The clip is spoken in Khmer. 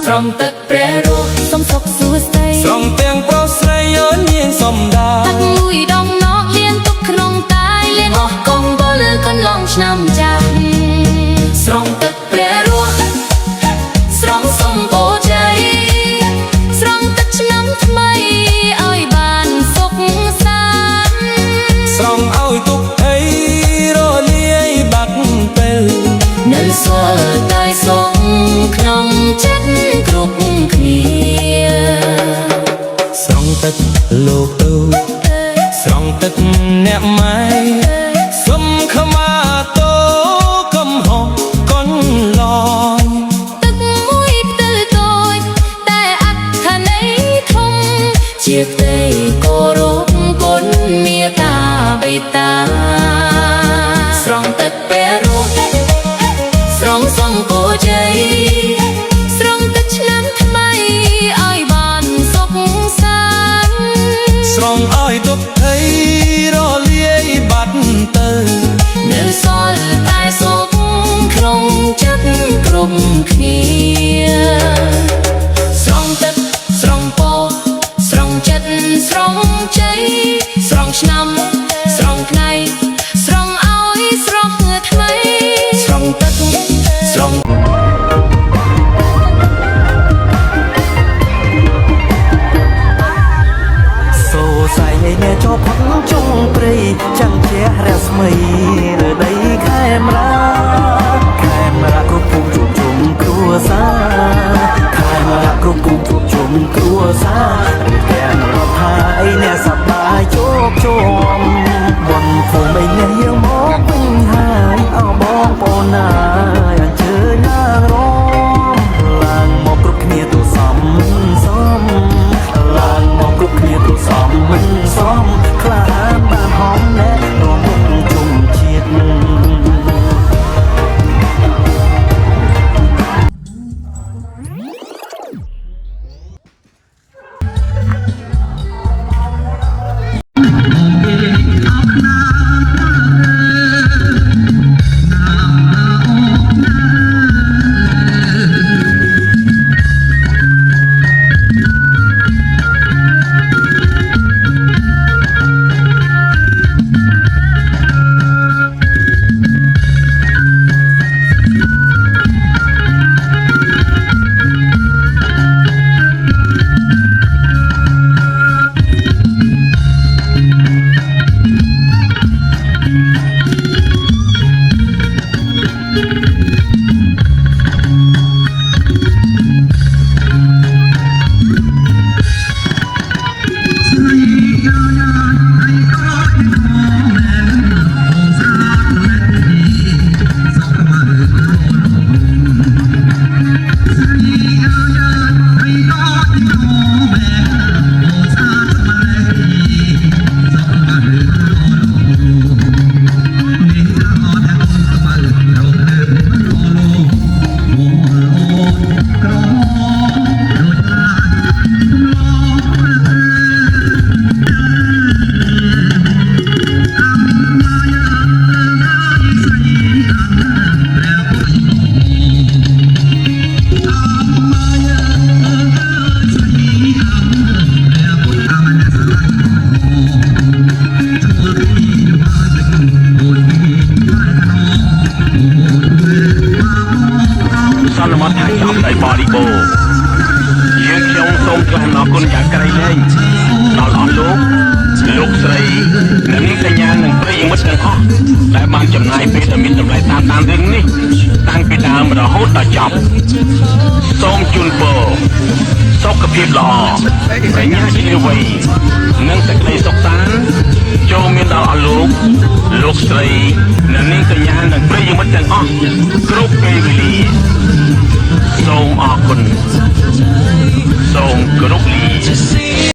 ស្រង់ទឹកព្រះរស់សុំសុខសួស្តីស្រង់ទាំងប្រុសស្រីយោនាងសំដាទឹកមួយដងណកលៀនទុកក្នុងតាយលៀនអស់កងបលកន្លងឆ្នាំចាស់ស្រង់ទឹកព្រះរស់ស្រង់សុំបូជ័យស្រង់ទឹកឆ្នាំថ្មីឲ្យបានសុខសាន្តស្រង់ឲ្យទុកអីរលាយបាត់ពេលនៅសល់តែសុខក្នុងចិត្តគ្រប់គ្នាស្រង់ទឹកលោកទូស្រង់ទឹកអ្នកម៉ែសុំខមាតោកំហុសកូនឡយទឹកមួយផ្ទើតូចតែអត្ថន័យធំជាផ្ទៃគោរពគុណមេត្តាបិតាស្រង់ទឹកព្រះរស់ស្រង់សុំបូជ័យស្រង់ទឹកឆ្នាំថ្មីឲ្យបានសុខសាន្តស្រង់ឲ្យទុកអីរលាយបាត់ទៅនៅសល់តែសុខក្នុងចិត្តគ្រប់គ្នាស្រង់ទឹកស្រង់ពរស្រង់ចិត្តស្រង់ជ័យស្រង់ឆ្នាំស្រង់ថ្ងៃស្រង់ឲ្យស្រស់ថ្មីស្រង់ទឹកស្រង់សូសៃអ្នកចោផុតចុងព្រៃចាំងជះរស្មីលើដីខេមរាគ្រប់ភូមិជួបជុំគ្រួសារខេមរាគ្រប់ភូមិជួបជុំគ្រួសារឬទាំងរដ្ឋាអីអ្នកសប្បាយជោគជុំបនភូមិឯអ្នកយើងមកវិញហើយអោបងប្អូនណាអញ្ជើញឡើងរំឡើងមកគ្រប់គ្នាទូសំឡើងមកគ្រប់គ្នាទូសំក្លាហានបានហំណែរំមុខជុំជាតិលោកស្រីនិងនាងកញ្ញានិងប្រិយមិត្តទាំងអស់ដែលបានចំណាយពេលដ៏មានតម្លៃតាមរឿងនេះតាំងពីដើមរហូតដល់ចប់សូមជូនពរសុខភាពល្អបញ្ញាឈ្លាសវៃនិងសេចក្តីសុខសាន្តចូលមានដល់អស់លោកស្រីនិងនាងកញ្ញានិងប្រិយមិត្តទាំងអស់គ្រប់ពេលវេលាសូមអរគុណសូមគោរពលា